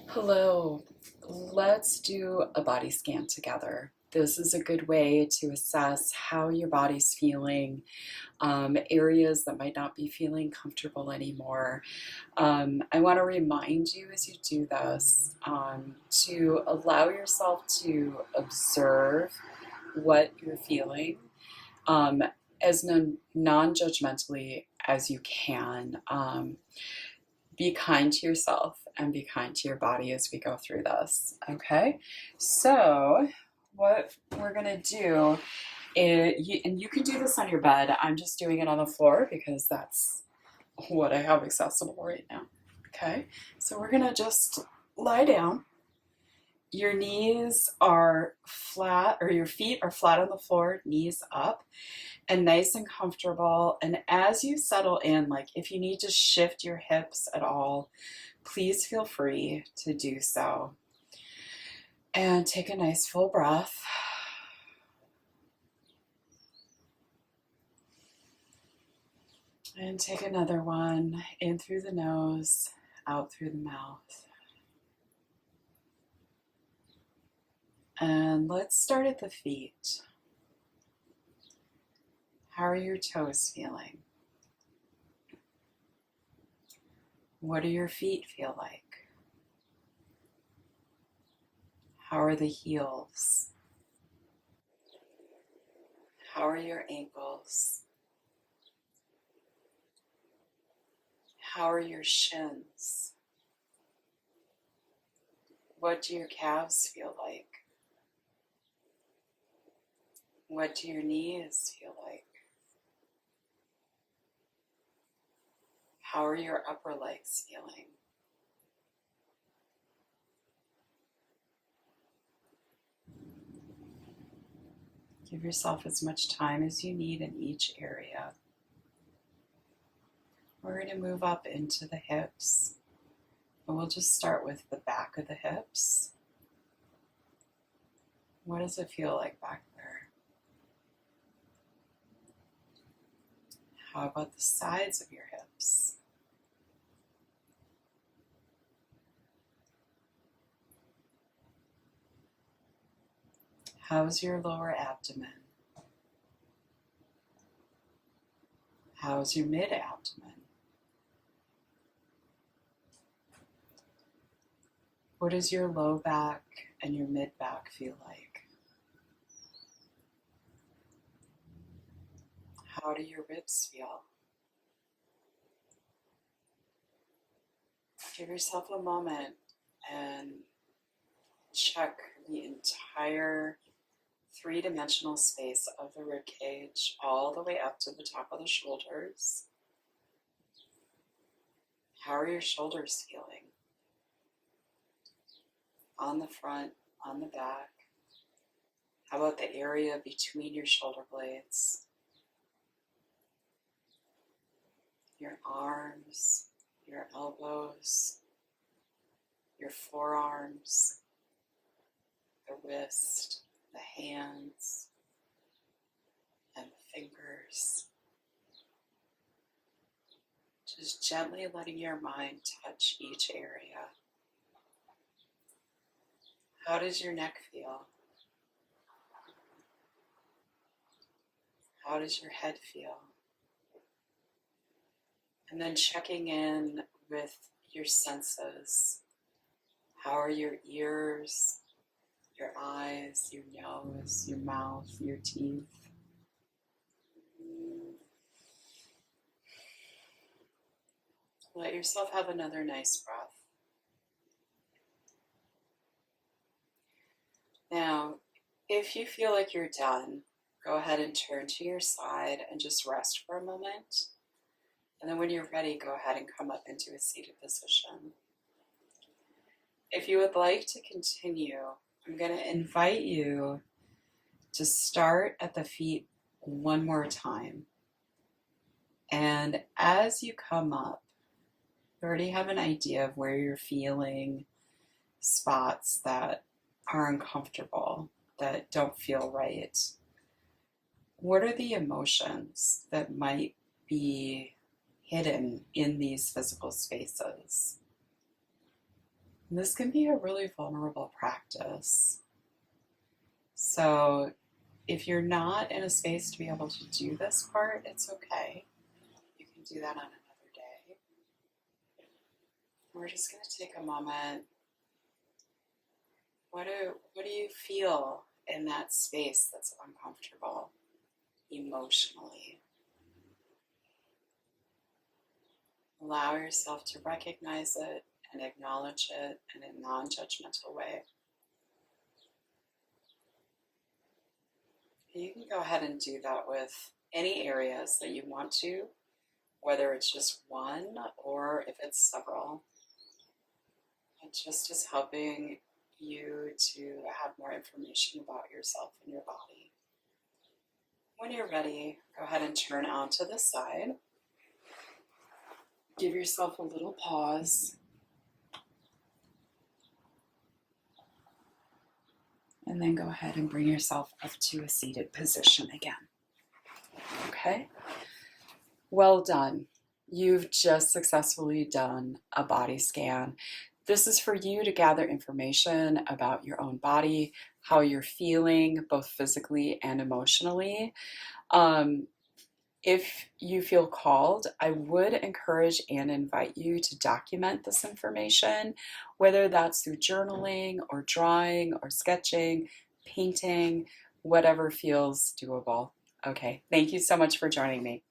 Hello, let's do a body scan together. This is a good way to assess how your body's feeling, areas that might not be feeling comfortable anymore. I want to remind you as you do this to allow yourself to observe what you're feeling um, as non judgmentally as you can. Be kind to yourself and be kind to your body as we go through this. Okay, so what we're gonna do is, and you can do this on your bed. I'm just doing it on the floor because that's what I have accessible right now. Okay, so we're gonna just lie down. Your knees are flat, or your feet are flat on the floor, knees up and nice and comfortable. And as you settle in, like if you need to shift your hips at all, please feel free to do so. And take a nice full breath. And take another one in through the nose, out through the mouth. And let's start at the feet. How are your toes feeling? What do your feet feel like? How are the heels? How are your ankles? How are your shins? What do your calves feel like? What do your knees feel like? How are your upper legs feeling? Give yourself as much time as you need in each area. We're going to move up into the hips, and we'll just start with the back of the hips. What does it feel like back there? How about the sides of your hips? How's your lower abdomen? How's your mid-abdomen? What does your low back and your mid-back feel like? How do your ribs feel? Give yourself a moment and check the entire three-dimensional space of the rib cage all the way up to the top of the shoulders. How are your shoulders feeling? On the front, on the back. How about the area between your shoulder blades? Your arms, your elbows, your forearms, the wrist, the hands, and the fingers. Just gently letting your mind touch each area. How does your neck feel? How does your head feel? And then checking in with your senses. How are your ears, your eyes, your nose, your mouth, your teeth? Let yourself have another nice breath. Now, if you feel like you're done, go ahead and turn to your side and just rest for a moment. And then when you're ready, go ahead and come up into a seated position. If you would like to continue, I'm going to invite you to start at the feet one more time. And as you come up, you already have an idea of where you're feeling spots that are uncomfortable, that don't feel right. What are the emotions that might be hidden in these physical spaces? And this can be a really vulnerable practice. So if you're not in a space to be able to do this part, it's okay. You can do that on another day. We're just going to take a moment. What do you feel in that space that's uncomfortable emotionally? Allow yourself to recognize it and acknowledge it in a non-judgmental way. You can go ahead and do that with any areas that you want to, whether it's just one or if it's several. It just is helping you to have more information about yourself and your body. When you're ready, go ahead and turn out to the side. Give yourself a little pause. And then go ahead and bring yourself up to a seated position again. Okay? Well done. You've just successfully done a body scan. This is for you to gather information about your own body, how you're feeling, both physically and emotionally. If you feel called, I would encourage and invite you to document this information, whether that's through journaling or drawing or sketching, painting, whatever feels doable. Okay, thank you so much for joining me.